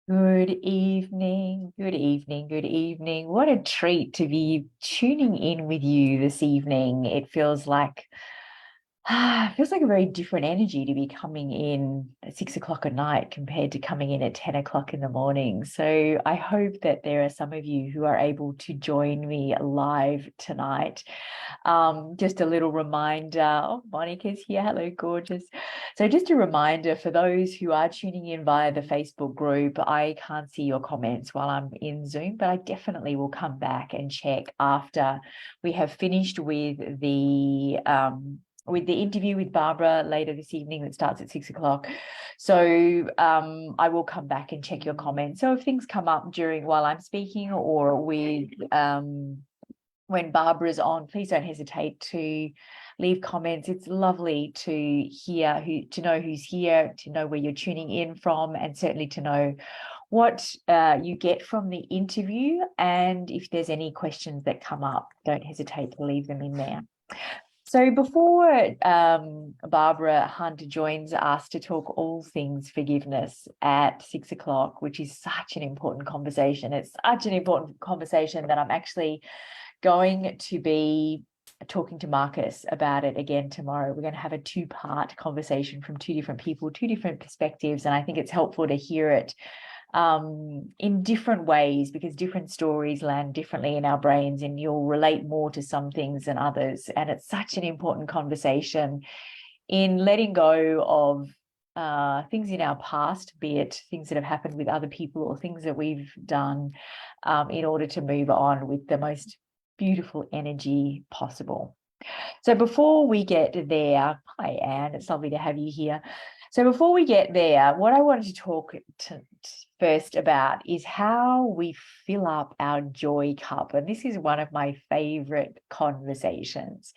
Good evening, good evening, good evening. What a treat to be tuning in with you this evening. It feels like it feels like a very different energy to be coming in at 6 o'clock at night compared to coming in at 10 o'clock in the morning. So I hope that there are some of you who are able to join me live tonight. Just a little reminder. Oh, Monica's here. Hello, gorgeous. So just a reminder for those who are tuning in via the Facebook group, I can't see your comments while I'm in Zoom, but I definitely will come back and check after we have finished with the interview with Barbara later this evening that starts at 6 o'clock. So I will come back and check your comments. So if things come up during while I'm speaking or with when Barbara's on, please don't hesitate to leave comments. It's lovely to hear to know who's here, to know where you're tuning in from, and certainly to know what you get from the interview. And if there's any questions that come up, don't hesitate to leave them in there. So before Barbara Hunter joins us to talk all things forgiveness at 6 o'clock, which is such an important conversation. It's such an important conversation that I'm actually going to be talking to Marcus about it again tomorrow. We're going to have a two-part conversation from two different people, two different perspectives, and I think it's helpful to hear it in different ways because different stories land differently in our brains and you'll relate more to some things than others. And it's such an important conversation in letting go of things in our past, be it things that have happened with other people or things that we've done in order to move on with the most beautiful energy possible. So before we get there, hi Anne, it's lovely to have you here. So before we get there, what I wanted to talk first about is how we fill up our joy cup. And this is one of my favorite conversations.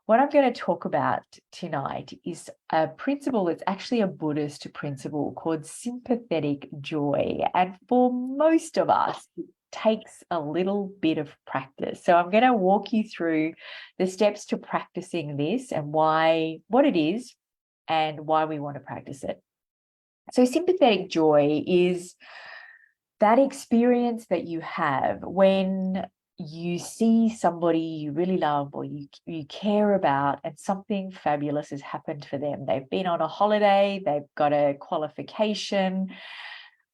What I'm going to talk about tonight is a principle that's actually a Buddhist principle called sympathetic joy. And for most of us, it takes a little bit of practice. So I'm going to walk you through the steps to practicing this and what it is and why we want to practice it. So sympathetic joy is that experience that you have when you see somebody you really love or you care about and something fabulous has happened for them. They've been on a holiday, they've got a qualification,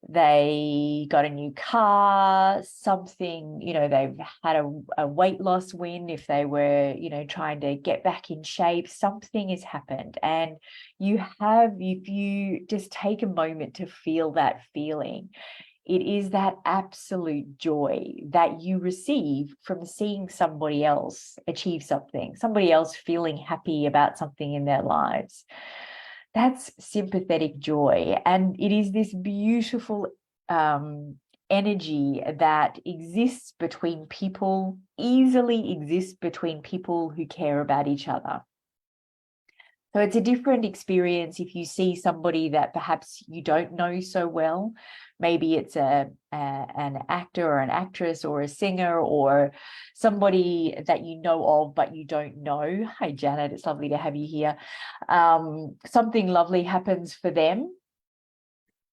they got a new car, something, they've had a weight loss win if they were, trying to get back in shape, something has happened. And if you just take a moment to feel that feeling, it is that absolute joy that you receive from seeing somebody else achieve something, somebody else feeling happy about something in their lives. That's sympathetic joy. And it is this beautiful energy that exists between people, easily exists between people who care about each other. So it's a different experience if you see somebody that perhaps you don't know so well. Maybe it's an actor or an actress or a singer or somebody that you know of but you don't know. Hi, Janet, it's lovely to have you here. Something lovely happens for them.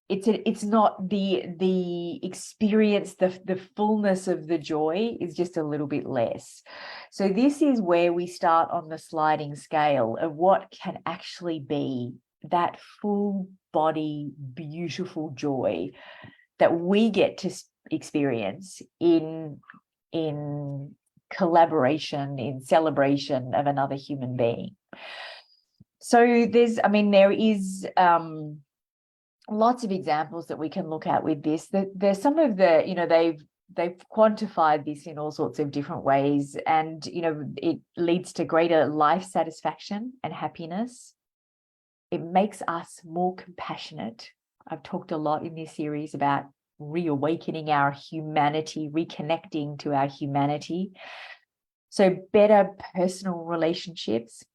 It's not the experience, the fullness of the joy is just a little bit less. So this is where we start on the sliding scale of what can actually be that full body, beautiful joy that we get to experience in collaboration, in celebration of another human being. So there is lots of examples that we can look at with this. There's some of the, they've quantified this in all sorts of different ways, and it leads to greater life satisfaction and happiness. It makes us more compassionate. I've talked a lot in this series about reawakening our humanity, reconnecting to our humanity. So better personal relationships,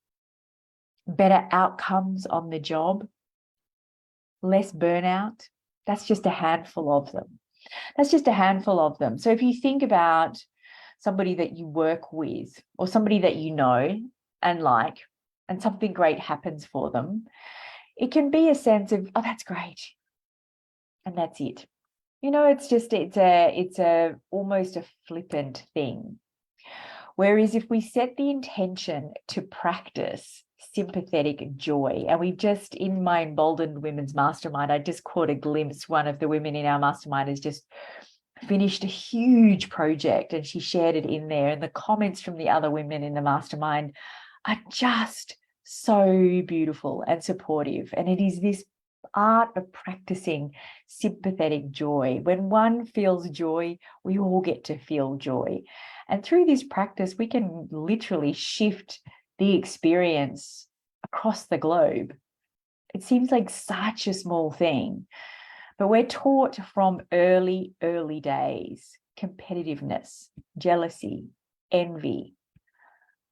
better outcomes on the job, less burnout. That's just a handful of them. So if you think about somebody that you work with or somebody that you know and like, and something great happens for them, it can be a sense of, oh, that's great. And that's it. it's a almost a flippant thing. Whereas if we set the intention to practice sympathetic joy, and we just, in my Emboldened Women's Mastermind, I just caught a glimpse. One of the women in our mastermind has just finished a huge project and she shared it in there. And the comments from the other women in the mastermind are just so beautiful and supportive. And it is this art of practicing sympathetic joy. When one feels joy, we all get to feel joy. And through this practice, we can literally shift the experience across the globe. It seems like such a small thing, but we're taught from early days, competitiveness, jealousy, envy.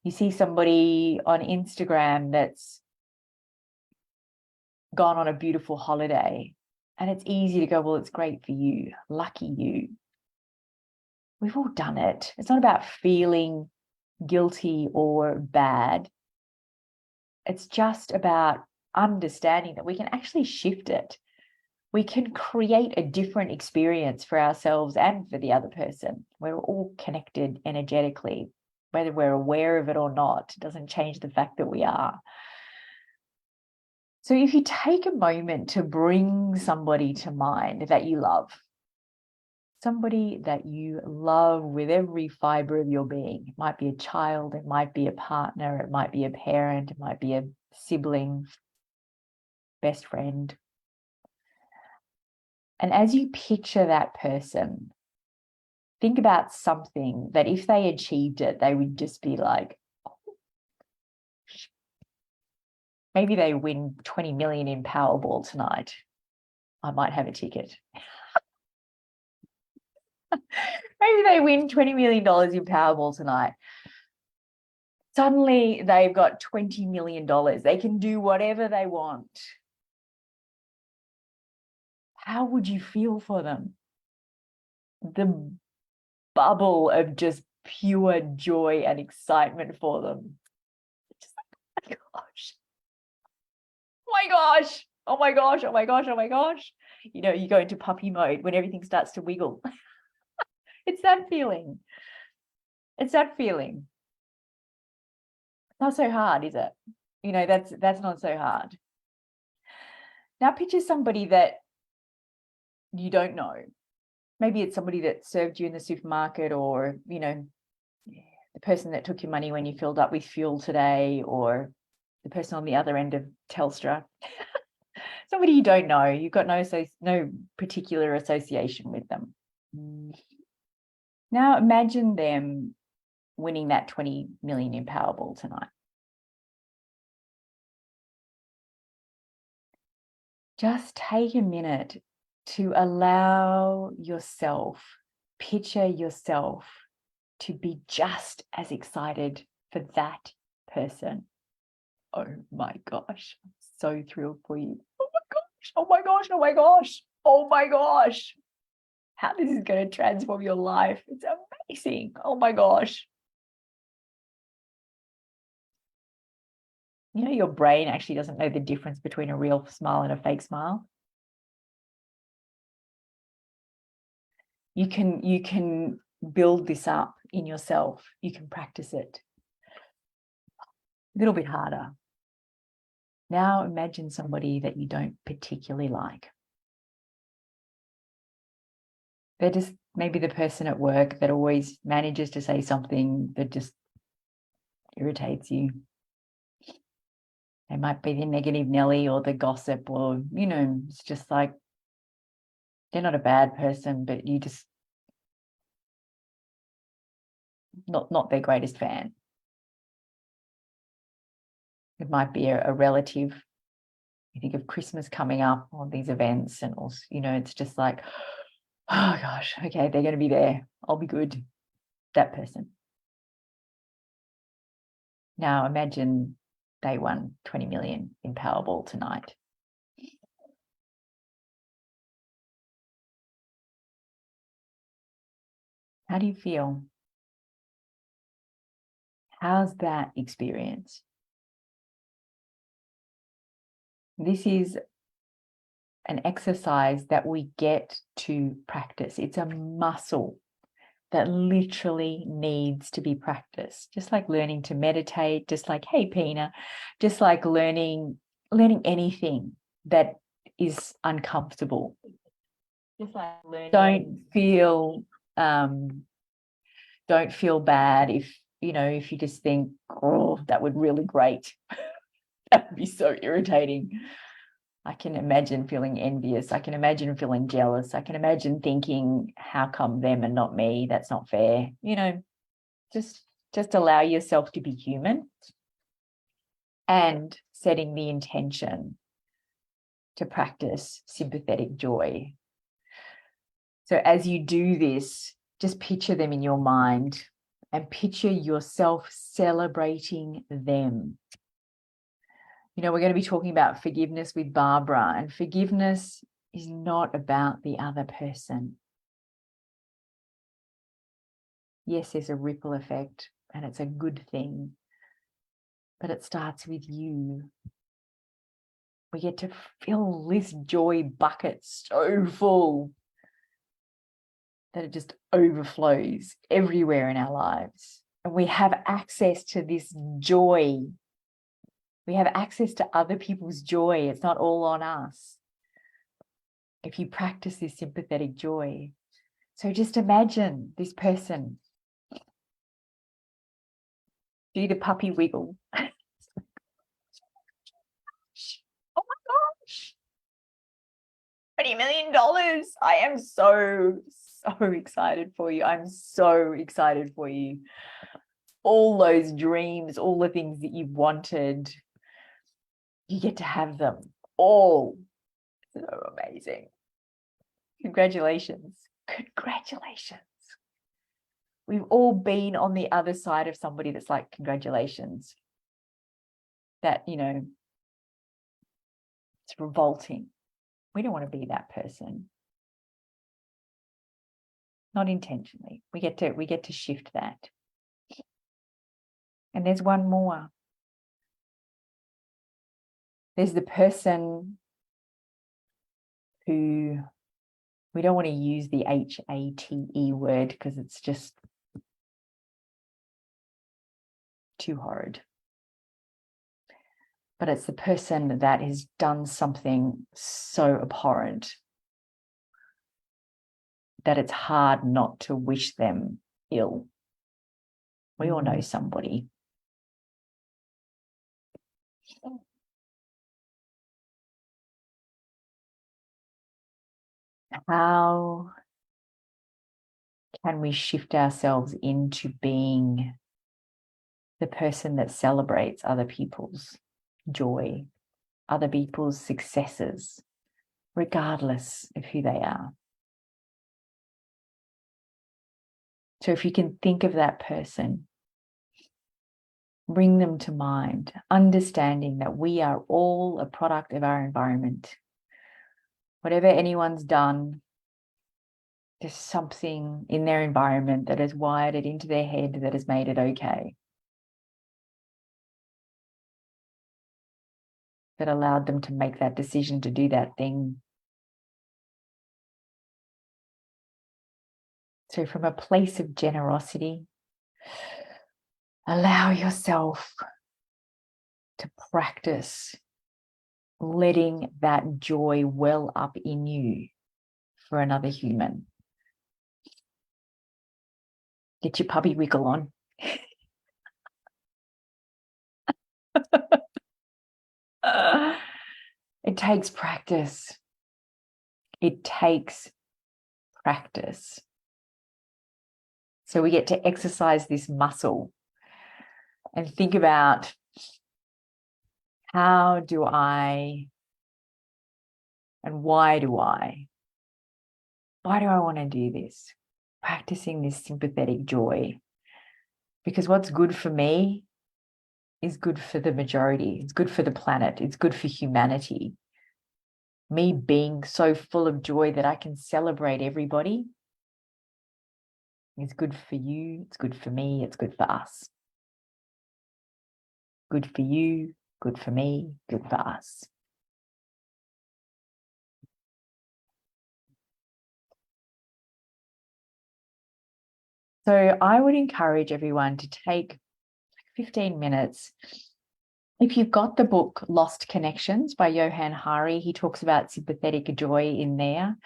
You see somebody on Instagram that's gone on a beautiful holiday, and it's easy to go, well, it's great for you, lucky you. We've all done it. It's not about feeling guilty or bad. It's just about understanding that we can actually shift it. We can create a different experience for ourselves and for the other person. We're all connected energetically, whether we're aware of it or not. It doesn't change the fact that we are. So if you take a moment to bring somebody to mind that you love, somebody that you love with every fiber of your being. It might be a child, it might be a partner, it might be a parent, it might be a sibling, best friend. And as you picture that person, think about something that if they achieved it, they would just be like, oh. Maybe they win 20 million in Powerball tonight. I might have a ticket. Maybe they win $20 million in Powerball tonight. Suddenly they've got $20 million. They can do whatever they want. How would you feel for them? The bubble of just pure joy and excitement for them. Just like, oh my gosh. Oh my gosh. Oh my gosh. Oh my gosh. Oh my gosh. You know, you go into puppy mode when everything starts to wiggle. It's that feeling. It's that feeling. Not so hard, is it? You know, that's not so hard. Now picture somebody that you don't know. Maybe it's somebody that served you in the supermarket, or, you know, the person that took your money when you filled up with fuel today, or the person on the other end of Telstra. Somebody you don't know. You've got no particular association with them. Now imagine them winning that 20 million in Powerball tonight. Just take a minute to allow yourself, picture yourself to be just as excited for that person. Oh my gosh, I'm so thrilled for you. Oh my gosh, oh my gosh, oh my gosh, oh my gosh. How this is going to transform your life. It's amazing. Oh my gosh. You know, your brain actually doesn't know the difference between a real smile and a fake smile. You can build this up in yourself. You can practice it. A little bit harder. Now imagine somebody that you don't particularly like. They're just maybe the person at work that always manages to say something that just irritates you. They might be the negative Nelly or the gossip, or, you know, it's just like, they're not a bad person, but you just not their greatest fan. It might be a relative. You think of Christmas coming up, all these events, and also, you know, it's just like, oh gosh, okay, they're going to be there. I'll be good. That person. Now imagine they won 20 million in Powerball tonight. How do you feel? How's that experience? This is an exercise that we get to practice. It's a muscle that literally needs to be practiced, just like learning to meditate, just like, hey, Pina, just like learning anything that is uncomfortable. Just like learning. Don't feel bad if you just think, oh, that would really great. That would be so irritating. I can imagine feeling envious. I can imagine feeling jealous. I can imagine thinking, how come them and not me? That's not fair. Just allow yourself to be human and setting the intention to practice sympathetic joy. So as you do this, just picture them in your mind and picture yourself celebrating them. We're going to be talking about forgiveness with Barbara, and forgiveness is not about the other person. Yes, there's a ripple effect and it's a good thing, but it starts with you. We get to fill this joy bucket so full that it just overflows everywhere in our lives. And we have access to this joy. We have access to other people's joy. It's not all on us. If you practice this sympathetic joy. So just imagine this person. Do the puppy wiggle. Oh my gosh. $20 million. I am so excited for you. I'm so excited for you. All those dreams, all the things that you've wanted, you get to have them all. So amazing. Congratulations. Congratulations. We've all been on the other side of somebody that's like, congratulations. That, it's revolting. We don't want to be that person. Not intentionally. We get to shift that. And there's one more. There's the person who, we don't want to use the HATE word because it's just too horrid. But it's the person that has done something so abhorrent that it's hard not to wish them ill. We all know somebody. How can we shift ourselves into being the person that celebrates other people's joy, other people's successes, regardless of who they are? So if you can think of that person, bring them to mind, understanding that we are all a product of our environment. Whatever anyone's done, there's something in their environment that has wired it into their head that has made it okay, that allowed them to make that decision to do that thing. So from a place of generosity, allow yourself to practice letting that joy well up in you for another human. Get your puppy wiggle on. It takes practice. It takes practice. So we get to exercise this muscle and think about, how do I and why do I want to do this? Practicing this sympathetic joy. Because what's good for me is good for the majority. It's good for the planet. It's good for humanity. Me being so full of joy that I can celebrate everybody is good for you. It's good for me. It's good for us. Good for you, good for me, good for us. So I would encourage everyone to take 15 minutes. If you've got the book Lost Connections by Johann Hari, he talks about sympathetic joy in there.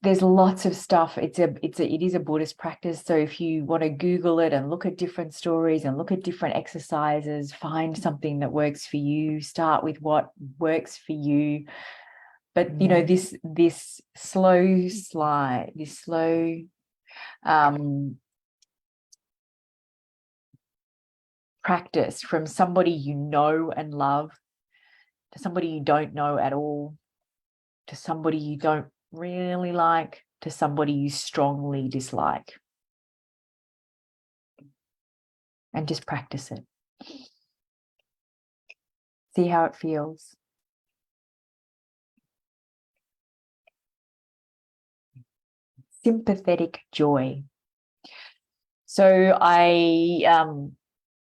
There's lots of stuff. It is a Buddhist practice. So if you want to Google it and look at different stories and look at different exercises, find something that works for you. Start with what works for you. But you know, this slow slide, this slow practice from somebody you know and love to somebody you don't know at all, to somebody you don't really like, to somebody you strongly dislike. And just practice it. See how it feels. Sympathetic joy. So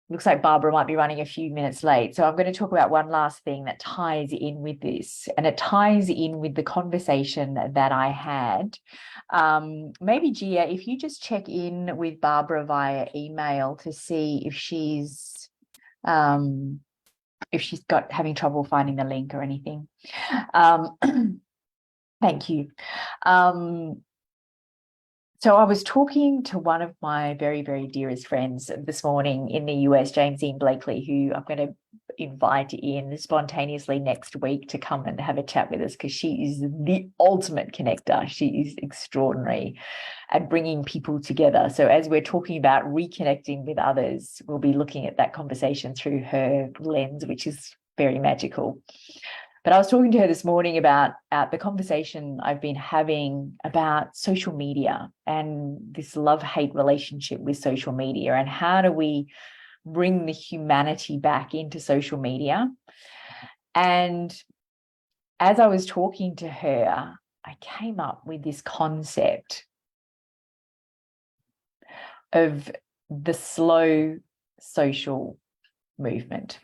looks like Barbara might be running a few minutes late. So I'm going to talk about one last thing that ties in with this. And it ties in with the conversation that I had. Maybe Gia, if you just check in with Barbara via email to see if she's having trouble finding the link or anything. Thank you. So I was talking to one of my very, very dearest friends this morning in the US, Jamesine Blakely, who I'm going to invite in spontaneously next week to come and have a chat with us, because she is the ultimate connector. She is extraordinary at bringing people together. So as we're talking about reconnecting with others, we'll be looking at that conversation through her lens, which is very magical. But I was talking to her this morning about the conversation I've been having about social media and this love-hate relationship with social media, and how do we bring the humanity back into social media. And as I was talking to her, I came up with this concept of the slow social movement.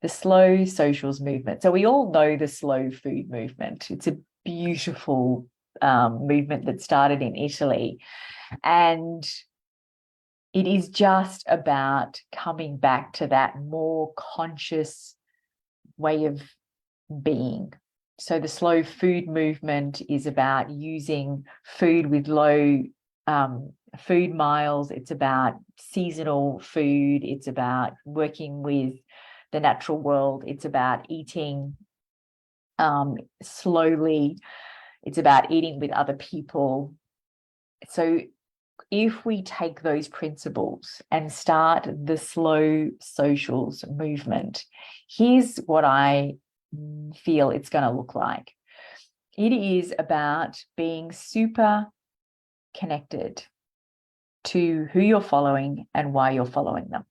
The slow socials movement. So we all know the slow food movement. It's a beautiful movement that started in Italy. And it is just about coming back to that more conscious way of being. So the slow food movement is about using food with low food miles. It's about seasonal food. It's about working with the natural world. It's about eating slowly. It's about eating with other people. So if we take those principles and start the slow socials movement, here's what I feel it's going to look like. It is about being super connected to who you're following and why you're following them.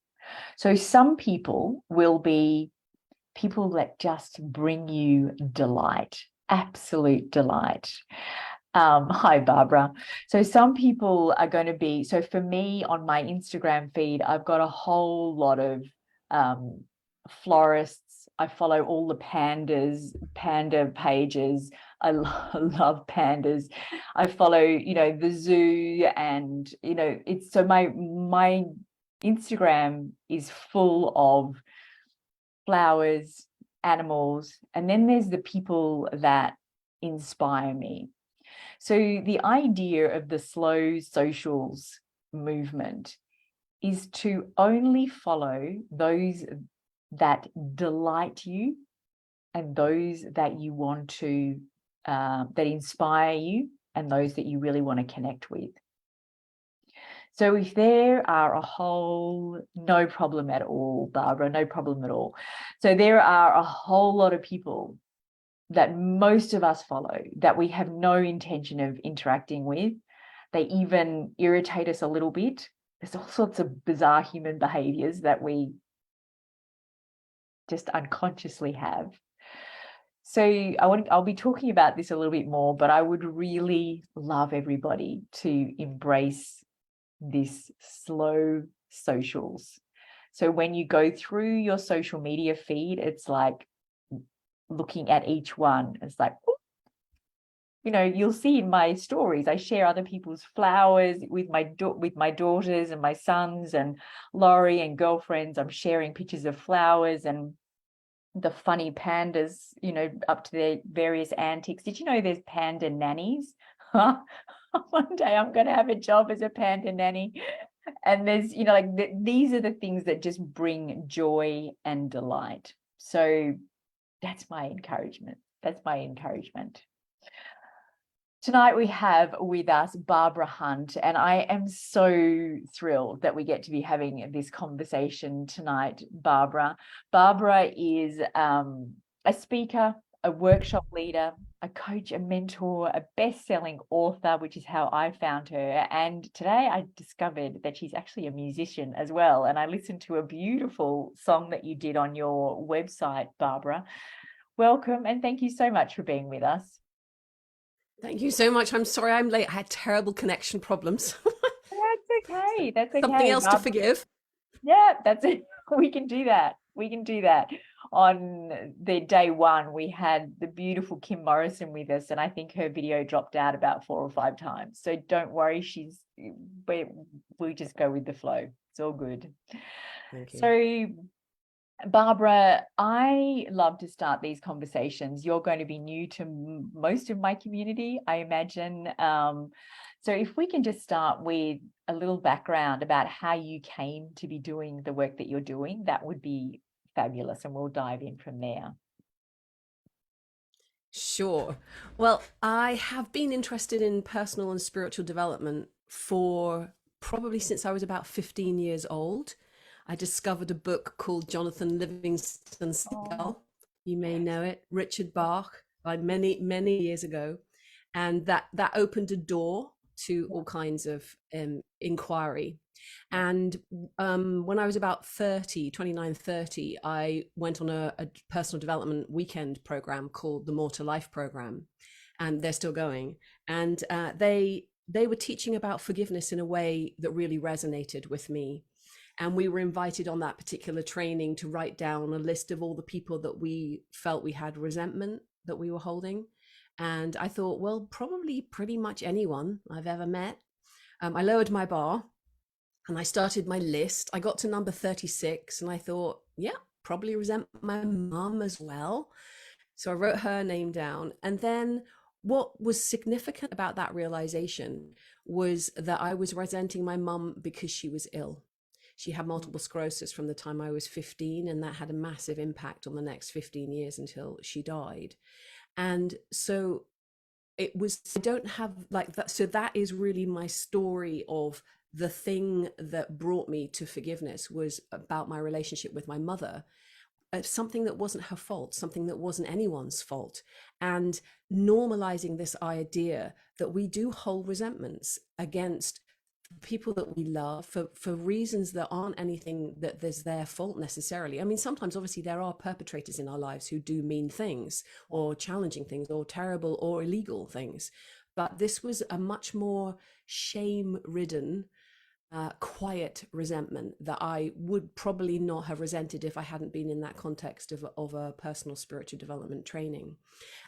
So some people will be people that just bring you delight, absolute delight. Hi, Barbara. So some people are going to be, so for me on my Instagram feed, I've got a whole lot of florists. I follow all the panda pages. I love pandas. I follow, the zoo, and, it's so my Instagram is full of flowers, animals, and then there's the people that inspire me. So the idea of the slow socials movement is to only follow those that delight you and those that you want to, that inspire you, and those that you really want to connect with. So if there are no problem at all, Barbara, no problem at all. So there are a whole lot of people that most of us follow that we have no intention of interacting with. They even irritate us a little bit. There's all sorts of bizarre human behaviors that we just unconsciously have. So I'll be talking about this a little bit more, but I would really love everybody to embrace this slow socials. So when you go through your social media feed, it's like looking at each one. It's like, you'll see in my stories, I share other people's flowers with my daughters and my sons and Laurie and girlfriends. I'm sharing pictures of flowers and the funny pandas, up to their various antics. Did you know there's panda nannies? One day I'm going to have a job as a panda nanny. And there's, these are the things that just bring joy and delight. So that's my encouragement. That's my encouragement. Tonight we have with us Barbara Hunt, and I am so thrilled that we get to be having this conversation tonight, Barbara. Barbara is a speaker, a workshop leader, a coach, a mentor, a best-selling author, which is how I found her. And today I discovered that she's actually a musician as well. And I listened to a beautiful song that you did on your website, Barbara. Welcome, and thank you so much for being with us. Thank you so much. I'm sorry I'm late. I had terrible connection problems. That's okay. That's okay. Something else to forgive. Yeah, that's it. We can do that. We can do that. On the day one, we had the beautiful Kim Morrison with us, and I think her video dropped out about 4 or 5 times. So don't worry, we just go with the flow. It's all good. Thank you. So Barbara, I love to start these conversations. You're going to be new to most of my community, I imagine. So if we can just start with a little background about how you came to be doing the work that you're doing, that would be fabulous, and we'll dive in from there. Sure. Well, I have been interested in personal and spiritual development for probably since I was about 15 years old. I discovered a book called Jonathan Livingston Seagull. You may know it, Richard Bach, many, many years ago. And that opened a door to all kinds of inquiry. And when I was about 29, 30, I went on a personal development weekend program called the More to Life program. And they're still going. And they were teaching about forgiveness in a way that really resonated with me. And we were invited on that particular training to write down a list of all the people that we felt we had resentment that we were holding. And I thought, well, probably pretty much anyone I've ever met. I lowered my bar and I started my list. I got to number 36 and I thought, yeah, probably resent my mum as well. So I wrote her name down. And then what was significant about that realization was that I was resenting my mum because she was ill. She had multiple sclerosis from the time I was 15, and that had a massive impact on the next 15 years until she died. And so it was, I don't have like that. So that is really my story of the thing that brought me to forgiveness was about my relationship with my mother. Something that wasn't her fault, something that wasn't anyone's fault, and normalizing this idea that we do hold resentments against people that we love for reasons that aren't anything that there's their fault necessarily. I mean, sometimes obviously there are perpetrators in our lives who do mean things or challenging things or terrible or illegal things, but this was a much more shame-ridden quiet resentment that I would probably not have resented if I hadn't been in that context of a personal spiritual development training.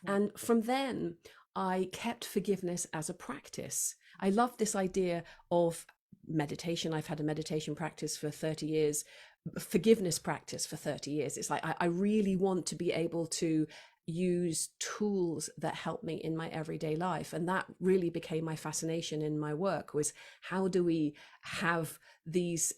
And from then I kept forgiveness as a practice. I love this idea of meditation. I've had a meditation practice for 30 years, forgiveness practice for 30 years. It's like I really want to be able to use tools that help me in my everyday life. And that really became my fascination in my work, was how do we have these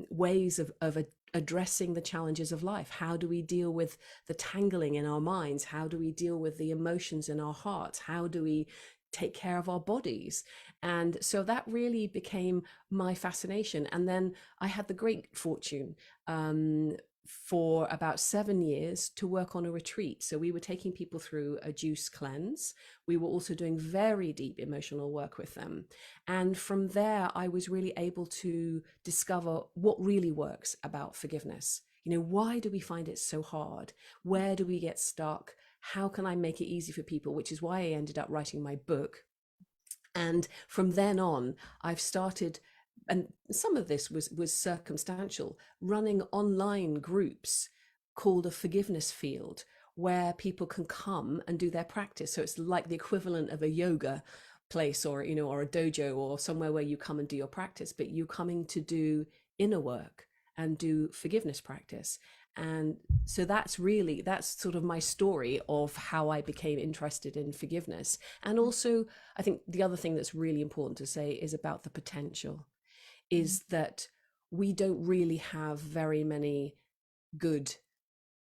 ways of addressing the challenges of life? How do we deal with the tangling in our minds? How do we deal with the emotions in our hearts? How do we take care of our bodies? And so that really became my fascination. And then I had the great fortune for about 7 years to work on a retreat. So we were taking people through a juice cleanse. We were also doing very deep emotional work with them. And from there, I was really able to discover what really works about forgiveness. You know, why do we find it so hard? Where do we get stuck? How can I make it easy for people? Which is why I ended up writing my book. And from then on, I've started, and some of this was circumstantial, running online groups called a forgiveness field, where people can come and do their practice. So it's like the equivalent of a yoga place, or or a dojo, or somewhere where you come and do your practice, but you're coming to do inner work and do forgiveness practice. And so that's sort of my story of how I became interested in forgiveness. And also, I think the other thing that's really important to say is about the potential, is that we don't really have very many good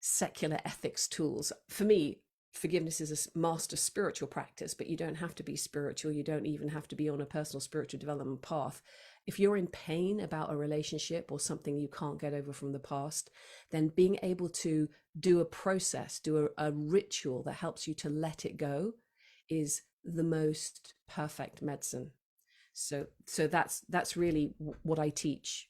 secular ethics tools. For me, forgiveness is a master spiritual practice, but you don't have to be spiritual. You don't even have to be on a personal spiritual development path. If you're in pain about a relationship or something you can't get over from the past, then being able to do a process, do a ritual that helps you to let it go is the most perfect medicine. So that's really what I teach.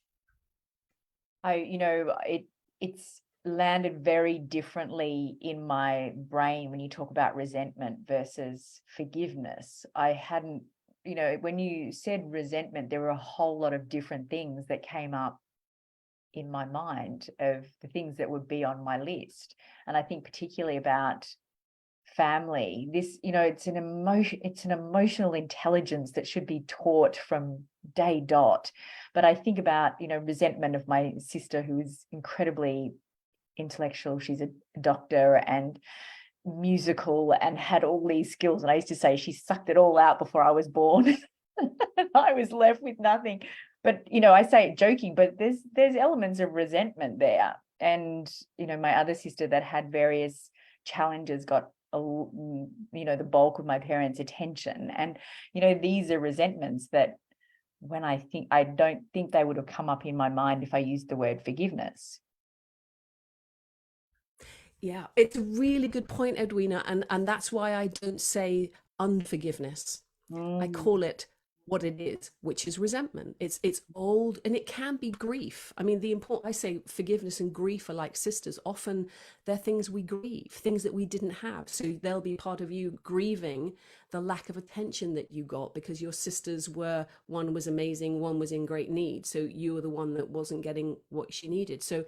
It's landed very differently in my brain when you talk about resentment versus forgiveness. I hadn't, when you said resentment, there were a whole lot of different things that came up in my mind of the things that would be on my list. And I think particularly about family, this, it's an emotional intelligence that should be taught from day dot. But I think about, resentment of my sister, who is incredibly intellectual. She's a doctor and musical and had all these skills. And I used to say she sucked it all out before I was born. I was left with nothing. But, I say it joking, but there's elements of resentment there. And, my other sister that had various challenges got the bulk of my parents' attention. And, these are resentments that I don't think they would have come up in my mind if I used the word forgiveness. Yeah, it's a really good point, Edwina, and that's why I don't say unforgiveness. I Mm. call it what it is, which is resentment. It's old, and it can be grief. I mean, I say forgiveness and grief are like sisters. Often they're things we grieve, things that we didn't have. So they'll be part of you grieving the lack of attention that you got because your sisters one was amazing, one was in great need. So you were the one that wasn't getting what she needed. So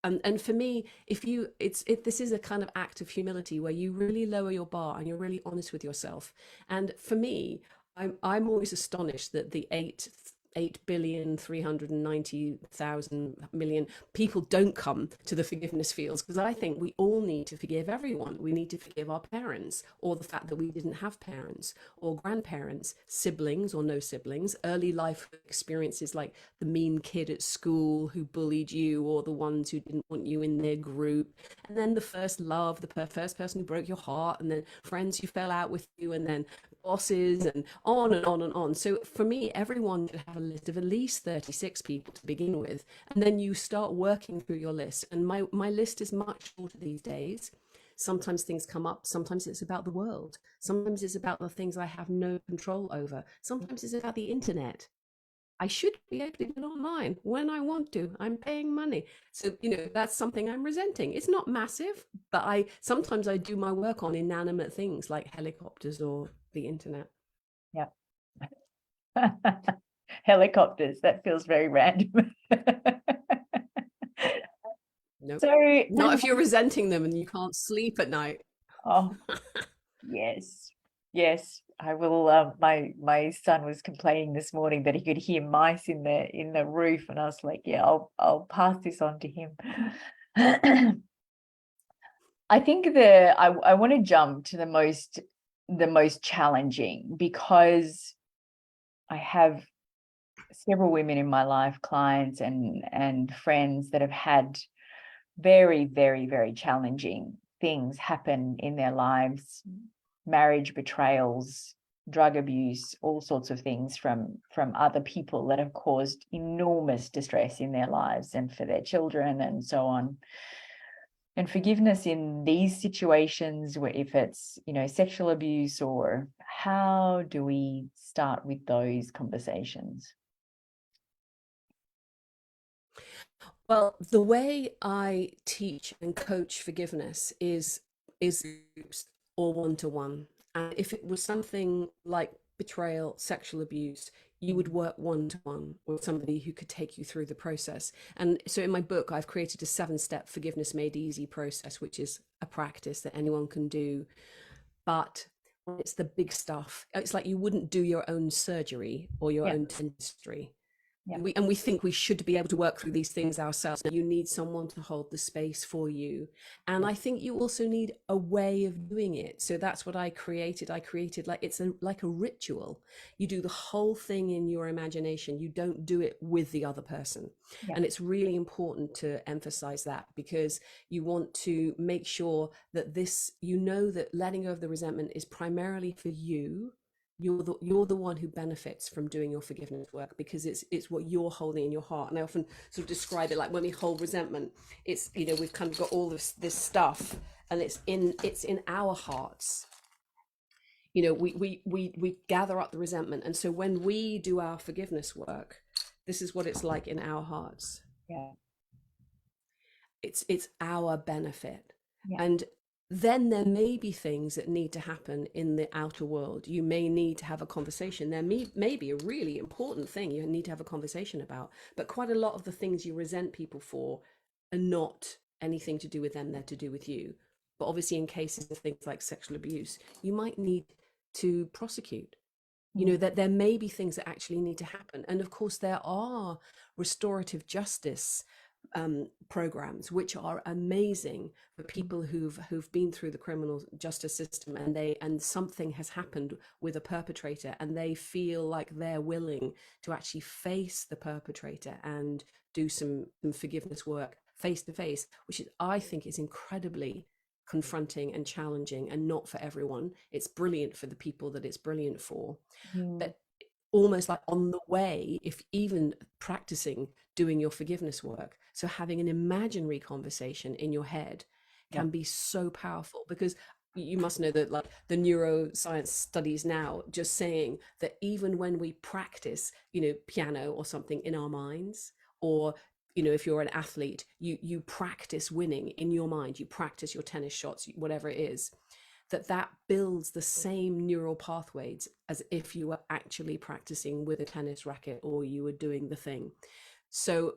and for me, this is a kind of act of humility where you really lower your bar and you're really honest with yourself. And for me, I'm always astonished that the 8,390,000,000,000 people don't come to the forgiveness fields, because I think we all need to forgive everyone. We need to forgive our parents, or the fact that we didn't have parents or grandparents, siblings or no siblings, early life experiences like the mean kid at school who bullied you, or the ones who didn't want you in their group, and then the first love, the first person who broke your heart, and then friends who fell out with you, and then bosses, and on and on and on. So for me, everyone should have a list of at least 36 people to begin with, and then you start working through your list. And my list is much shorter these days. Sometimes things come up, sometimes it's about the world, sometimes it's about the things I have no control over, sometimes it's about the internet. I should be able to get online when I want to. I'm paying money. So, that's something I'm resenting. It's not massive, but sometimes I do my work on inanimate things like helicopters or the internet. Yeah. Helicopters, that feels very random. No, So, not if you're resenting them and you can't sleep at night. oh, yes, yes, I will. My son was complaining this morning that he could hear mice in the roof, and I was like, yeah, I'll pass this on to him. I think I want to jump to the most challenging, because I have several women in my life, clients and friends, that have had very, very, very challenging things happen in their lives: marriage betrayals, drug abuse, all sorts of things from other people that have caused enormous distress in their lives and for their children and so on. And forgiveness in these situations, where if it's, sexual abuse, or how do we start with those conversations? Well, the way I teach and coach forgiveness is groups or one to one. And if it was something like betrayal, sexual abuse, you would work one to one with somebody who could take you through the process. And so in my book, I've created a 7-step forgiveness made easy process, which is a practice that anyone can do. But when it's the big stuff, it's like you wouldn't do your own surgery or your Yeah. own dentistry. Yeah. We think we should be able to work through these things ourselves. You need someone to hold the space for you. And Yeah. I think you also need a way of doing it. So that's what I created. I created like like a ritual. You do the whole thing in your imagination. You don't do it with the other person. Yeah. And it's really important to emphasize that, because you want to make sure that this, you know, that letting go of the resentment is primarily for you. You're the one who benefits from doing your forgiveness work, because it's what you're holding in your heart. And I often sort of describe it like, when we hold resentment, it's, you know, we've kind of got all this stuff, and it's in our hearts. You know, we gather up the resentment, and so when we do our forgiveness work, this is what it's like in our hearts. Yeah. It's our benefit. Yeah. And then there may be things that need to happen in the outer world. You may need to have a conversation. There may be a really important thing you need to have a conversation about, but quite a lot of the things you resent people for are not anything to do with them, they're to do with you. But obviously in cases of things like sexual abuse, you might need to prosecute. You know, that there may be things that actually need to happen. And of course there are restorative justice programs which are amazing for people who've been through the criminal justice system, and something has happened with a perpetrator, and they feel like they're willing to actually face the perpetrator and do some forgiveness work face to face, which is, I think, is incredibly confronting and challenging, and not for everyone. It's brilliant for the people that it's brilliant for, Mm. but almost like on the way, if even practicing doing your forgiveness work, so having an imaginary conversation in your head Yeah. can be so powerful, because you must know that, like, the neuroscience studies now just saying that even when we practice, you know, piano or something in our minds, or, you know, if you're an athlete, you practice winning in your mind, you practice your tennis shots, whatever it is, that builds the same neural pathways as if you were actually practicing with a tennis racket or you were doing the thing. So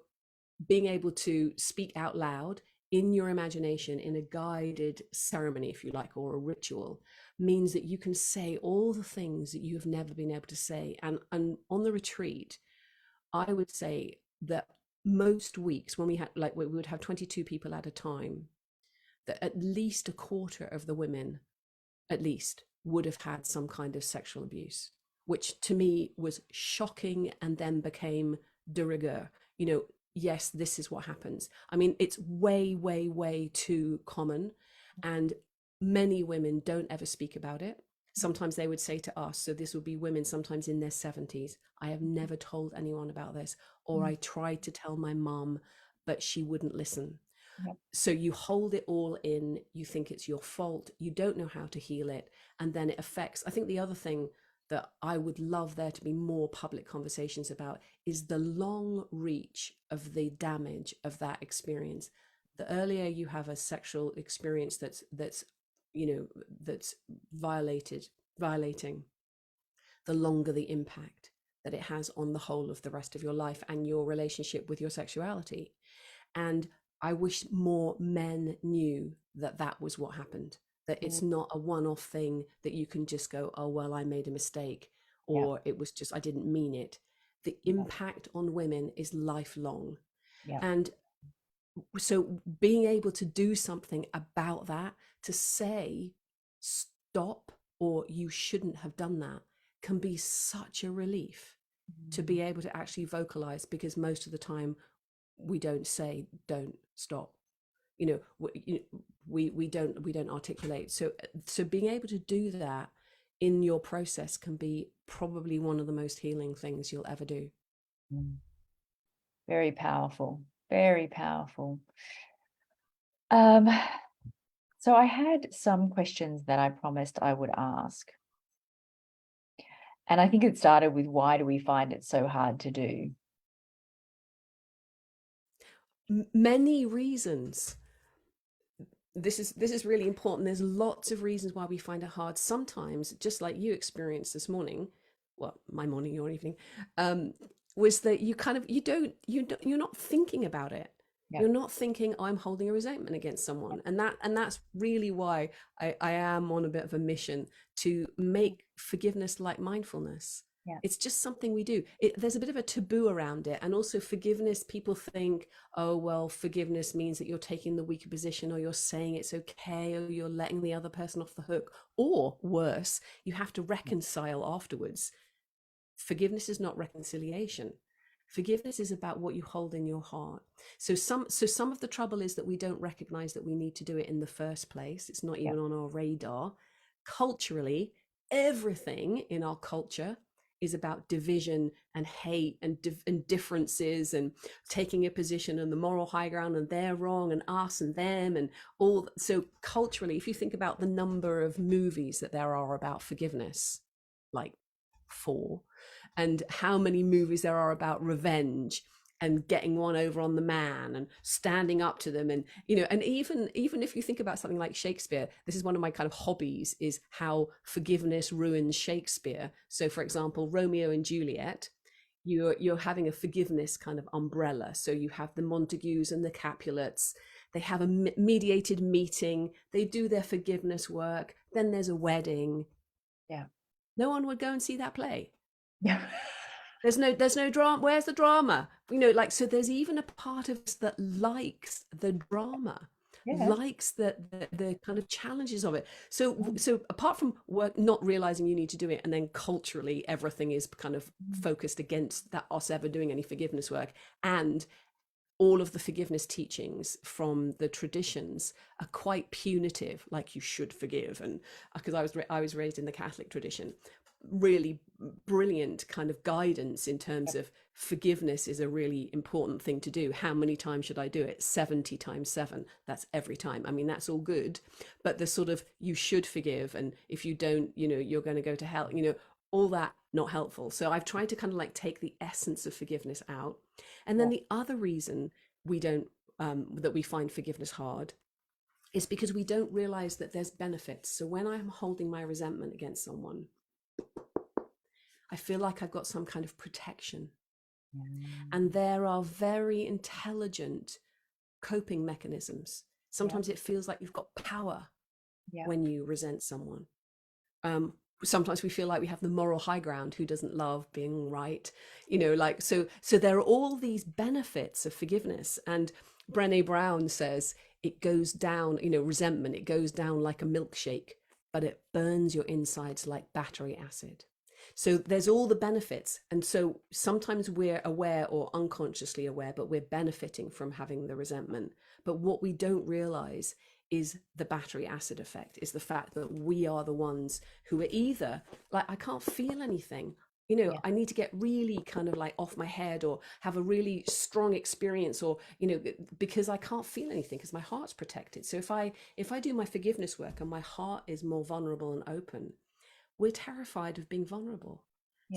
being able to speak out loud in your imagination in a guided ceremony, if you like, or a ritual, means that you can say all the things that you have never been able to say. And on the retreat, I would say that most weeks when we would have 22 people at a time, that at least a quarter of the women, at least, would have had some kind of sexual abuse, which to me was shocking, and then became de rigueur. You know, yes, this is what happens. I mean, it's way, way, way too common, and many women don't ever speak about it. Sometimes they would say to us, so this would be women sometimes in their 70s, I have never told anyone about this, or I tried to tell my mum, but she wouldn't listen. Yeah. So you hold it all in, you think it's your fault, you don't know how to heal it, and then it affects. I think the other thing that I would love there to be more public conversations about is the long reach of the damage of that experience. The earlier you have a sexual experience that's you know, that's violating, the longer the impact that it has on the whole of the rest of your life and your relationship with your sexuality. And I wish more men knew that that was what happened, that it's not a one-off thing that you can just go, oh, well, I made a mistake, Yeah. or it was just, I didn't mean it. The impact on women is lifelong. Yeah. And so being able to do something about that, to say, stop, or you shouldn't have done that, can be such a relief to be able to actually vocalize, because most of the time we don't say, don't stop, you know, we don't articulate. So being able to do that in your process can be probably one of the most healing things you'll ever do. Very powerful. Very powerful. Um, so I had some questions that I promised I would ask. And I think it started with, why do we find it so hard to do? Many reasons. This is really important. There's lots of reasons why we find it hard. Sometimes, just like you experienced this morning, well, my morning, your evening, was that you kind of, you're not thinking about it. Yeah. You're not thinking, I'm holding a resentment against someone. And that's really why I am on a bit of a mission to make forgiveness like mindfulness. Yeah. It's just something we do. There's a bit of a taboo around it. And also forgiveness, people think, oh, well, forgiveness means that you're taking the weaker position, or you're saying it's okay, or you're letting the other person off the hook. Or worse, you have to reconcile afterwards. Forgiveness is not reconciliation. Forgiveness is about what you hold in your heart. So some of the trouble is that we don't recognize that we need to do it in the first place. It's not Yeah. even on our radar. Culturally, everything in our culture is about division and hate and differences, and taking a position on the moral high ground, and they're wrong and us and them and all. So culturally, if you think about the number of movies that there are about forgiveness, like 4, and how many movies there are about revenge and getting one over on the man and standing up to them, and and even if you think about something like Shakespeare, this is one of my kind of hobbies, is how forgiveness ruins Shakespeare. So for example, Romeo and Juliet, you're having a forgiveness kind of umbrella. So you have the Montagues and the Capulets, they have a mediated meeting, they do their forgiveness work, then there's a wedding. Yeah. No one would go and see that play. Yeah. There's no drama. Where's the drama? Like, so there's even a part of us that likes the drama, Yeah. likes the kind of challenges of it. So apart from work, not realizing you need to do it, and then culturally everything is kind of focused against that, us ever doing any forgiveness work. And all of the forgiveness teachings from the traditions are quite punitive, like you should forgive. And because I was raised in the Catholic tradition, really brilliant kind of guidance in terms of forgiveness is a really important thing to do. How many times should I do it? 70 times 7. That's every time. I mean, that's all good, but the sort of, you should forgive, and if you don't, you're going to go to hell, all that, not helpful. So I've tried to kind of like take the essence of forgiveness out. And then the other reason we don't that we find forgiveness hard is because we don't realize that there's benefits. So when I'm holding my resentment against someone, I feel like I've got some kind of protection. And there are very intelligent coping mechanisms. Sometimes it feels like you've got power when you resent someone. Sometimes we feel like we have the moral high ground. Who doesn't love being right? Like, so there are all these benefits of forgiveness. And Brené Brown says it goes down, resentment, it goes down like a milkshake, but it burns your insides like battery acid. So there's all the benefits. And so sometimes we're aware or unconsciously aware, but we're benefiting from having the resentment. But what we don't realize is the battery acid effect, is the fact that we are the ones who are either like, I can't feel anything, I need to get really kind of like off my head, or have a really strong experience, or because I can't feel anything because my heart's protected. So if I do my forgiveness work and my heart is more vulnerable and open, we're terrified of being vulnerable.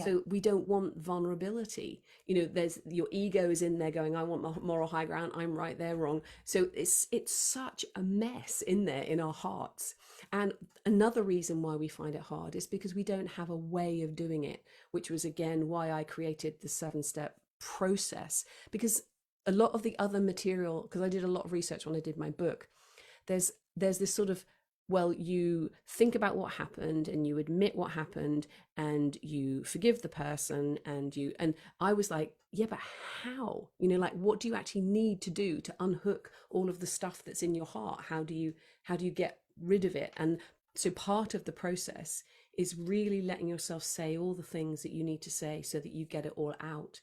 So we don't want vulnerability. There's, your ego is in there going, I want my moral high ground, I'm right, they're wrong. So it's such a mess in there in our hearts. And another reason why we find it hard is because we don't have a way of doing it, which was again why I created the 7-step process. Because a lot of the other material, because I did a lot of research when I did my book, there's this sort of, well, you think about what happened and you admit what happened and you forgive the person, and I was like, yeah, but how? Like, what do you actually need to do to unhook all of the stuff that's in your heart? How do you get rid of it? And so part of the process is really letting yourself say all the things that you need to say so that you get it all out.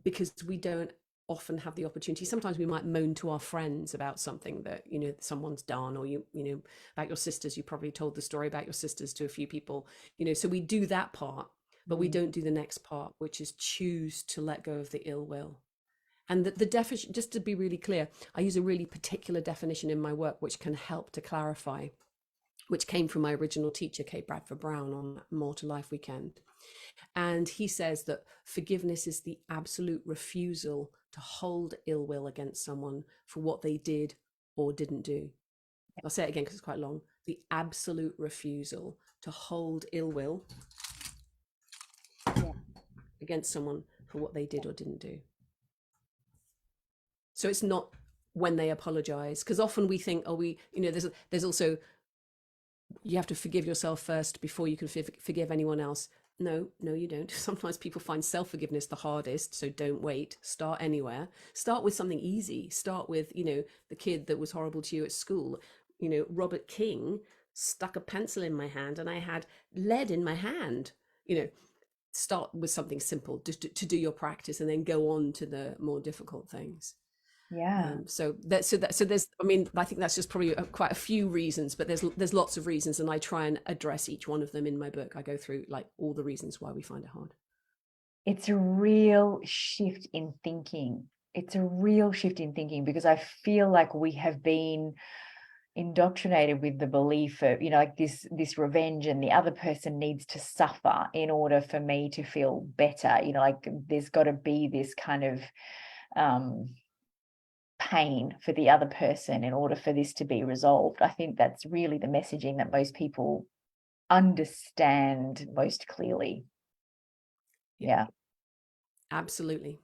Because we don't often have the opportunity. Sometimes we might moan to our friends about something that someone's done, or about your sisters. You probably told the story about your sisters to a few people, so we do that part, but we don't do the next part, which is choose to let go of the ill will. And the definition, just to be really clear, I use a really particular definition in my work which can help to clarify, which came from my original teacher, Kay Bradford Brown, on More to Life weekend. And he says that forgiveness is the absolute refusal to hold ill will against someone for what they did or didn't do. I'll say it again because it's quite long. The absolute refusal to hold ill will against someone for what they did or didn't do. So it's not when they apologize, because often we think, oh, there's also, you have to forgive yourself first before you can forgive anyone else. No, you don't. Sometimes people find self-forgiveness the hardest, so don't wait. Start anywhere. Start with something easy. Start with, the kid that was horrible to you at school. Robert King stuck a pencil in my hand and I had lead in my hand. Start with something simple just to do your practice, and then go on to the more difficult things. Yeah. So there's, I think that's just probably quite a few reasons, but there's lots of reasons, and I try and address each one of them in my book. I go through like all the reasons why we find it hard. It's a real shift in thinking. It's a real shift in thinking, because I feel like we have been indoctrinated with the belief of, like this revenge, and the other person needs to suffer in order for me to feel better. Like there's got to be this kind of pain for the other person in order for this to be resolved. I think that's really the messaging that most people understand most clearly. Yeah. Absolutely.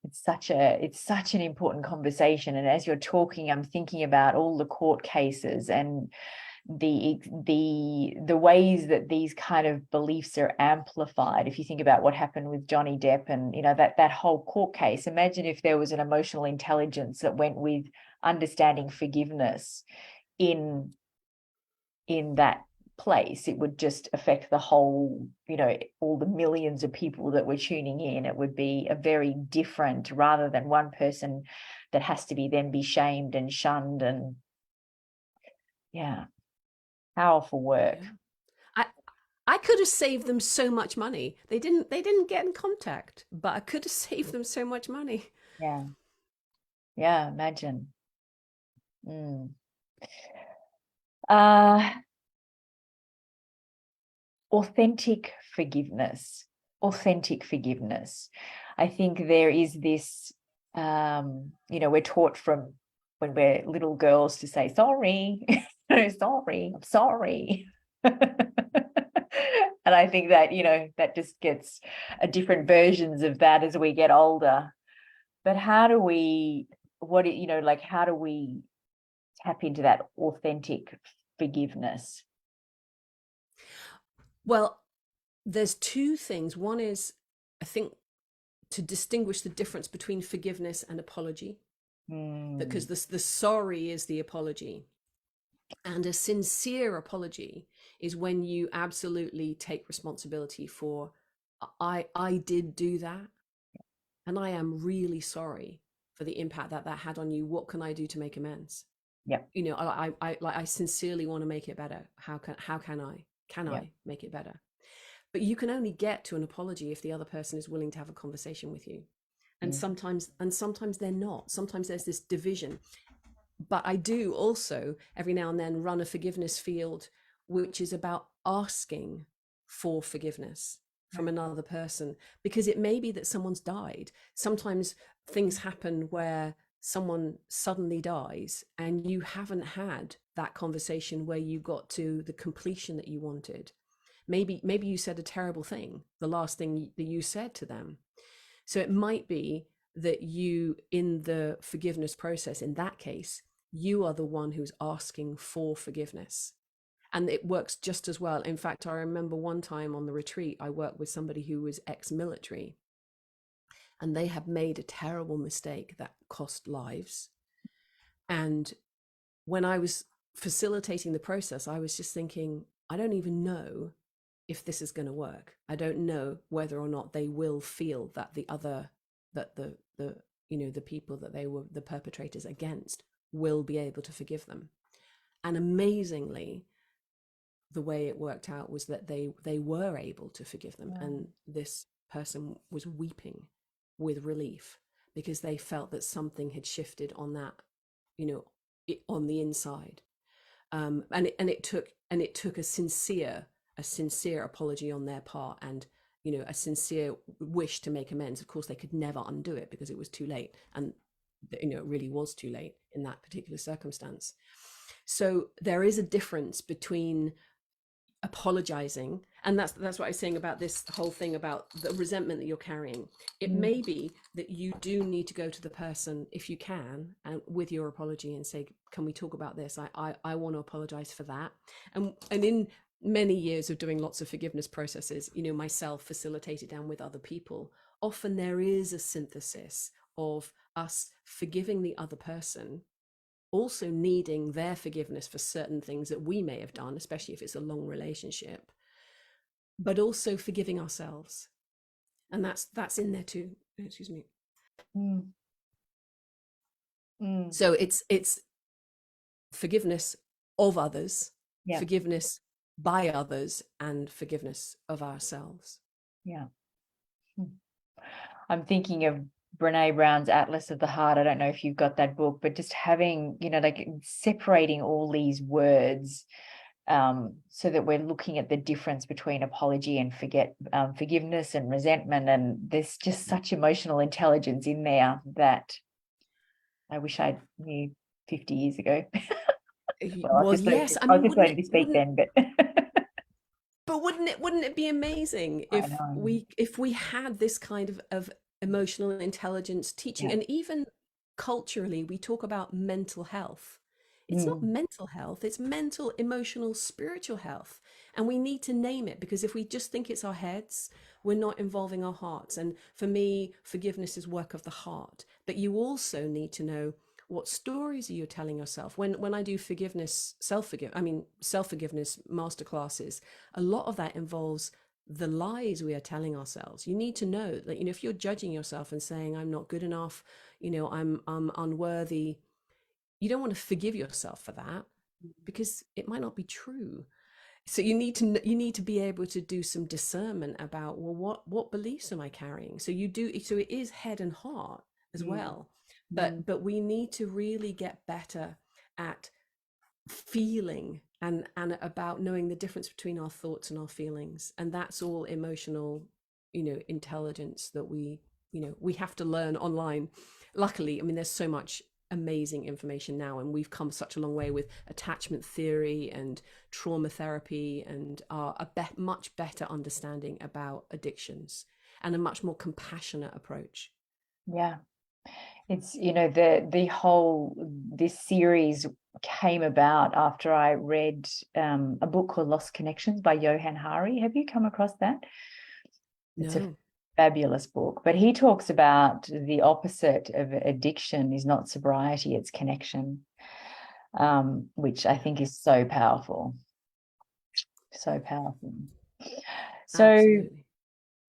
It's such an important conversation. And as you're talking, I'm thinking about all the court cases and the ways that these kind of beliefs are amplified. If you think about what happened with Johnny Depp and that whole court case, imagine if there was an emotional intelligence that went with understanding forgiveness in that place. It would just affect the whole, all the millions of people that were tuning in. It would be a very different, rather than one person that has to be shamed and shunned. And powerful work. Yeah. I could have saved them so much money. They didn't get in contact, but I could have saved them so much money. Yeah, imagine. Authentic forgiveness. I think there is this, we're taught from when we're little girls to say sorry. Sorry, I'm sorry. And I think that, that just gets a different versions of that as we get older. But how do we tap into that authentic forgiveness? Well, there's two things. One is, I think, to distinguish the difference between forgiveness and apology, because the sorry is the apology, and a sincere apology is when you absolutely take responsibility for, I did do that, and I am really sorry for the impact that had on you. What can I do to make amends? Yeah. I sincerely want to make it better. How can I make it better? But you can only get to an apology if the other person is willing to have a conversation with you. And sometimes they're not. Sometimes there's this division. But I do also every now and then run a forgiveness field, which is about asking for forgiveness from another person, because it may be that someone's died. Sometimes things happen where someone suddenly dies and you haven't had that conversation where you got to the completion that you wanted. Maybe you said a terrible thing, the last thing that you said to them. So it might be that you, in the forgiveness process, in that case, you are the one who's asking for forgiveness. And it works just as well. In fact, I remember one time on the retreat, I worked with somebody who was ex-military, and they had made a terrible mistake that cost lives. And when I was facilitating the process, I was just thinking, I don't even know if this is going to work. I don't know whether or not they will feel that the people that they were the perpetrators against will be able to forgive them. And amazingly, the way it worked out was that they were able to forgive them. And this person was weeping with relief because they felt that something had shifted on that, on the inside. And it took a sincere apology on their part, and a sincere wish to make amends. Of course, they could never undo it because it was too late, and it really was too late in that particular circumstance. So there is a difference between apologizing, and that's what I was saying about this whole thing about the resentment that you're carrying. It Mm, may be that you do need to go to the person, if you can, and with your apology, and say, can we talk about this? I want to apologize for that. And in many years of doing lots of forgiveness processes, you know, myself facilitated down with other people, often there is a synthesis of us forgiving the other person, also needing their forgiveness for certain things that we may have done, especially if it's a long relationship, but also forgiving ourselves. And that's in there too. Excuse me. mm, mm. So it's forgiveness of others, Yeah, forgiveness by others, and forgiveness of ourselves. yeah. Mm. I'm thinking of Brene Brown's Atlas of the Heart. I don't know if you've got that book, but just having, you know, like separating all these words, so that we're looking at the difference between apology and forgiveness and resentment. And there's just such emotional intelligence in there that I wish I knew 50 years ago. Well, Well, yes, I I was mean, just wouldn't waiting it to speak wouldn't then, but but wouldn't it be amazing I know. if we had this kind of emotional intelligence teaching? Yeah. And even culturally, we talk about mental health. It's not Mm, mental health, it's mental, emotional, spiritual health. And we need to name it, because if we just think it's our heads, we're not involving our hearts. And for me, forgiveness is work of the heart. But you also need to know, what stories are you telling yourself? When I do forgiveness, self-forgiveness masterclasses, a lot of that involves the lies we are telling ourselves. You need to know that, you know, if you're judging yourself and saying, I'm not good enough, you know, I'm unworthy, you don't want to forgive yourself for that, because it might not be true. So you need to be able to do some discernment about, well, what beliefs am I carrying? So you do, so it is head and heart as mm, well. mm, But we need to really get better at feeling, and about knowing the difference between our thoughts and our feelings. And that's all emotional, you know, intelligence that we have to learn online. Luckily, I mean, there's so much amazing information now, and we've come such a long way with attachment theory and trauma therapy, and much better understanding about addictions, and a much more compassionate approach. yeah. It's, you know, this series came about after I read a book called Lost Connections by Johann Hari. Have you come across that? It's a No. fabulous book, but he talks about the opposite of addiction is not sobriety, it's connection, which I Yeah, think is so powerful, so powerful. So absolutely.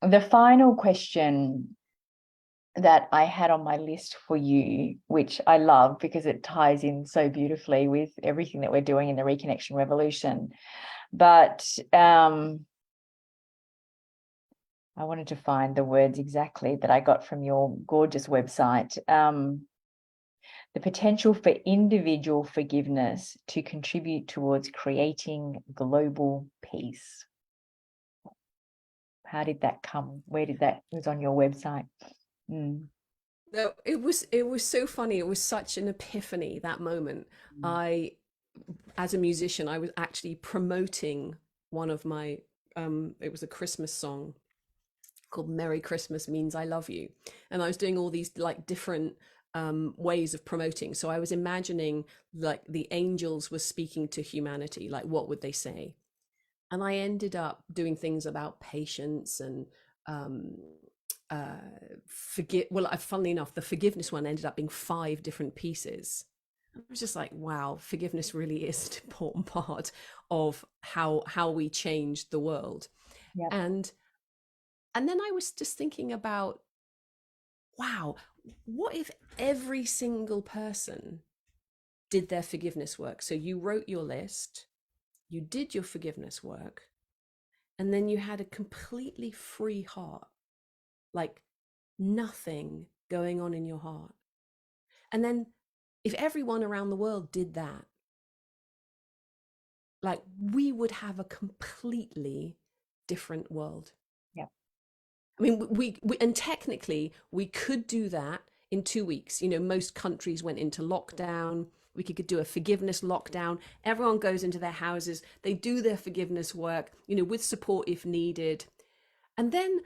the final question that I had on my list for you, which I love because it ties in so beautifully with everything that we're doing in the Reconnection Revolution. But I wanted to find the words exactly that I got from your gorgeous website. The potential for individual forgiveness to contribute towards creating global peace. How did that come? Where did that? It was on your website. Mm. No, it was so funny. It was such an epiphany, that moment. I, as a musician, I was actually promoting one of my it was a Christmas song called Merry Christmas Means I Love You. And I was doing all these like different ways of promoting. So I was imagining like the angels were speaking to humanity, like what would they say? And I ended up doing things about patience and um, uh, funnily enough, the forgiveness one ended up being 5 different pieces. I was just like, wow, forgiveness really is an important part of how we change the world. Yeah. And and then I was just thinking about, wow, what if every single person did their forgiveness work? So you wrote your list, you did your forgiveness work, and then you had a completely free heart, like nothing going on in your heart. And then if everyone around the world did that, like we would have a completely different world. Yeah. I mean, and technically we could do that in 2 weeks. You know, most countries went into lockdown. We could do a forgiveness lockdown. Everyone goes into their houses, they do their forgiveness work, you know, with support if needed. And then,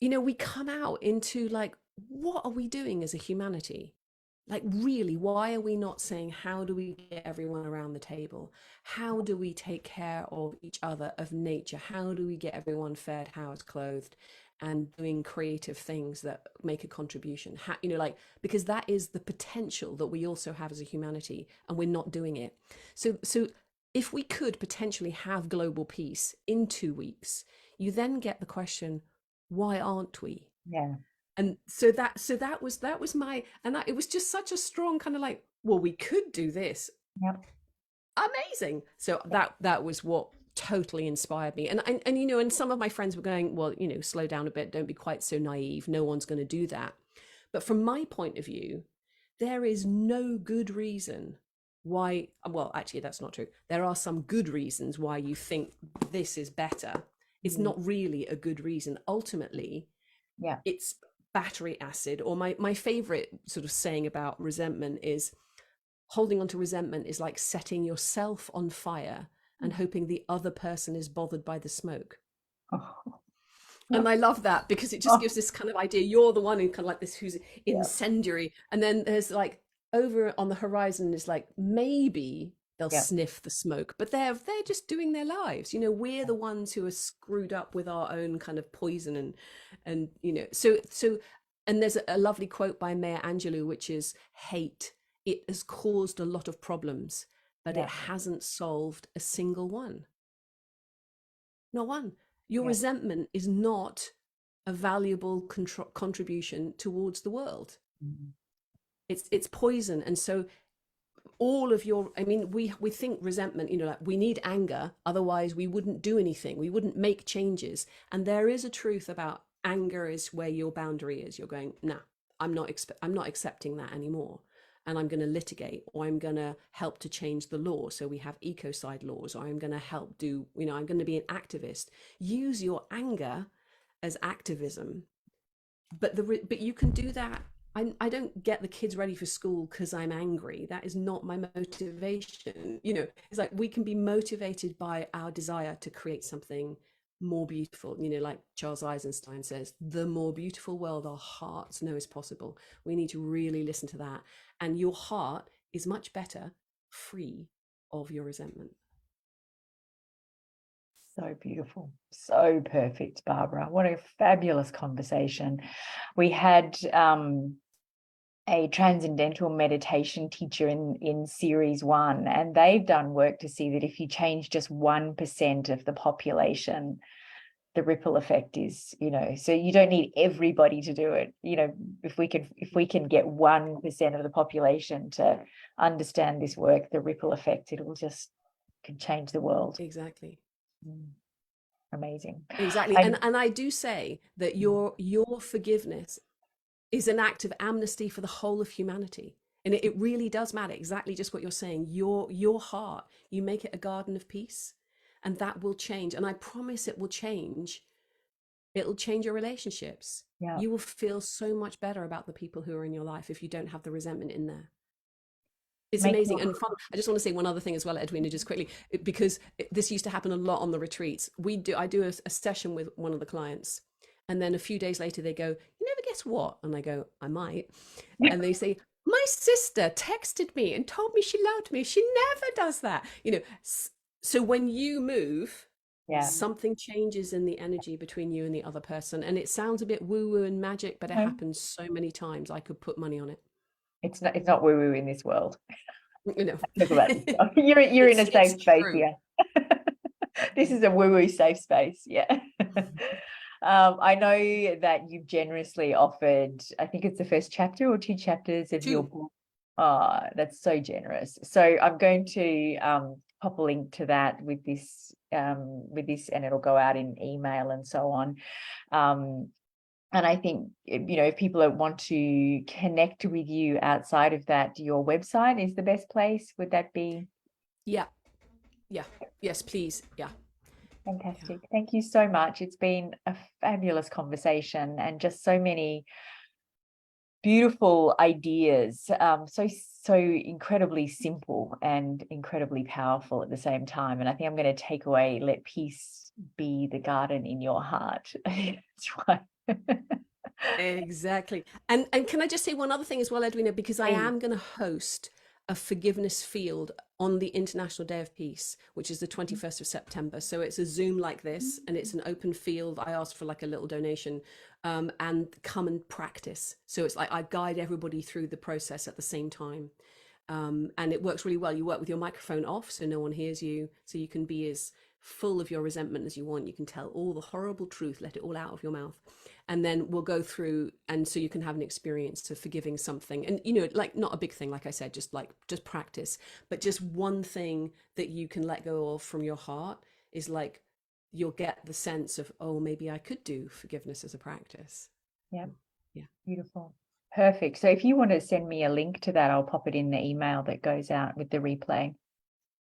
you know, we come out into like, what are we doing as a humanity? Like, really, why are we not saying, how do we get everyone around the table? How do we take care of each other, of nature? How do we get everyone fed, housed, clothed, and doing creative things that make a contribution? How, you know, like, because that is the potential that we also have as a humanity, and we're not doing it. So if we could potentially have global peace in 2 weeks, you then get the question, why aren't we? Yeah. And so that was my, and that, it was just such a strong kind of like, well, we could do this. Yep. Amazing. So that was what totally inspired me. And you know, and some of my friends were going, well, you know, slow down a bit, don't be quite so naive, no one's going to do that. But from my point of view, there is no good reason why, well, actually that's not true, there are some good reasons why you think this is better. It's not really a good reason. Ultimately, Yeah. it's battery acid. Or my favorite sort of saying about resentment is, holding on to resentment is like setting yourself on fire and hoping the other person is bothered by the smoke. Oh, And I love that, because it just oh, gives this kind of idea, you're the one who kind of like this, who's yeah. incendiary, and then there's like, over on the horizon is like, maybe they'll Yeah. sniff the smoke, but they're just doing their lives. You know, we're the ones who are screwed up with our own kind of poison. And you know, so and there's a lovely quote by Maya Angelou, which is, hate, it has caused a lot of problems, but it Yeah. hasn't solved a single one. Not one. Your Yeah. resentment is not a valuable contribution towards the world. Mhm. It's poison. And so all of your, I mean, we think resentment, you know, like, we need anger, otherwise we wouldn't do anything, we wouldn't make changes. And there is a truth about anger is where your boundary is. You're going, nah, I'm not accepting that anymore, and I'm going to litigate, or I'm going to help to change the law, so we have ecocide laws, or I'm going to help do, you know, I'm going to be an activist. Use your anger as activism. But you can do that. I don't get the kids ready for school because I'm angry. That is not my motivation. You know, it's like, we can be motivated by our desire to create something more beautiful. You know, like Charles Eisenstein says, the more beautiful world our hearts know is possible. We need to really listen to that. And your heart is much better free of your resentment. So beautiful. So perfect, Barbara. What a fabulous conversation. We had a transcendental meditation teacher in series 1, and they've done work to see that if you change just 1% of the population, the ripple effect is, you know, so you don't need everybody to do it. You know, if we can get 1% of the population to understand this work, the ripple effect, it will just can change the world. Exactly. Amazing. Exactly. And I do say that your forgiveness is an act of amnesty for the whole of humanity. And it really does matter, exactly just what you're saying. Your heart, you make it a garden of peace, and that will change. And I promise it will change. It'll change your relationships. Yeah. You will feel so much better about the people who are in your life if you don't have the resentment in there. It's Make amazing and fun. I just want to say one other thing as well, Edwina, just quickly, because this used to happen a lot on the retreats. I do a session with one of the clients, and then a few days later they go, "You never guess what?" And I go, "I might." And they say, "My sister texted me and told me she loved me. She never does that." You know, so when you move, yeah. something changes in the energy between you and the other person. And it sounds a bit woo-woo and magic, but it happens so many times. I could put money on it. It's not woo-woo in this world. You know, Talk about this stuff. You're in a safe space true. here. This is a woo-woo safe space. Yeah. I know that you've generously offered, I think it's the first chapter or 2 chapters of your book. Oh, that's so generous. So I'm going to pop a link to that with this, and it'll go out in email and so on. And I think, you know, if people want to connect with you outside of that, your website is the best place. Would that be? Yeah. Yes, please. Yeah. Fantastic. Thank you so much. It's been a fabulous conversation, and just so many beautiful ideas. So incredibly simple and incredibly powerful at the same time. And I think I'm going to take away, let peace be the garden in your heart. That's right. Exactly. And can I just say one other thing as well, Edwina, because I Please. am going to host a forgiveness field on the International Day of Peace, which is the 21st of September. So it's a Zoom like this, and it's an open field. I asked for like a little donation, and come and practice. So it's like I guide everybody through the process at the same time. And it works really well. You work with your microphone off so no one hears you, so you can be as full of your resentment as you want. You can tell all the horrible truth, let it all out of your mouth. And then we'll go through, and so you can have an experience to forgiving something. And, you know, like not a big thing, like I said, just practice, but just one thing that you can let go of from your heart is like, you'll get the sense of, oh, maybe I could do forgiveness as a practice. Yeah. Yeah. Beautiful. Perfect. So if you want to send me a link to that, I'll pop it in the email that goes out with the replay.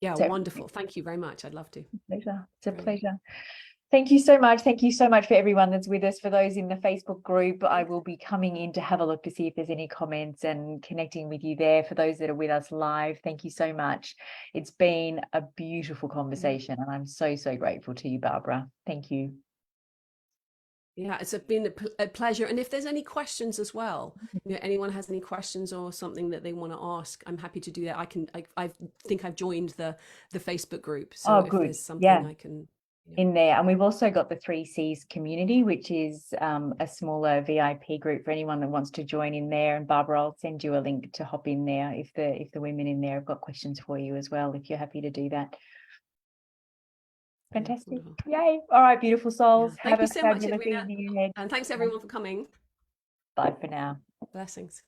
Yeah, So wonderful. Thank you very much. I'd love to. pleasure. It's a Great. pleasure. Thank you so much. Thank you so much for everyone that's with us. For those in the Facebook group, I will be coming in to have a look to see if there's any comments and connecting with you there. For those that are with us live, thank you so much. It's been a beautiful conversation, and I'm so, so grateful to you, Barbara. Thank you. Yeah, it's been a pleasure. And if there's any questions as well, you know, anyone has any questions or something that they want to ask, I'm happy to do that. I think I've joined the Facebook group. So Oh, if good. there's something Yeah. I can, you know. In there, and we've also got the 3Cs community, which is a smaller VIP group for anyone that wants to join in there. And Barbara, I'll send you a link to hop in there if the women in there have got questions for you as well, if you're happy to do that. Yeah, Fantastic. wonderful. Yay. All right, beautiful souls. Yeah. Have Thank you a so much, fabulous Edwina. evening ahead. And thanks everyone for coming. Bye for now. Blessings.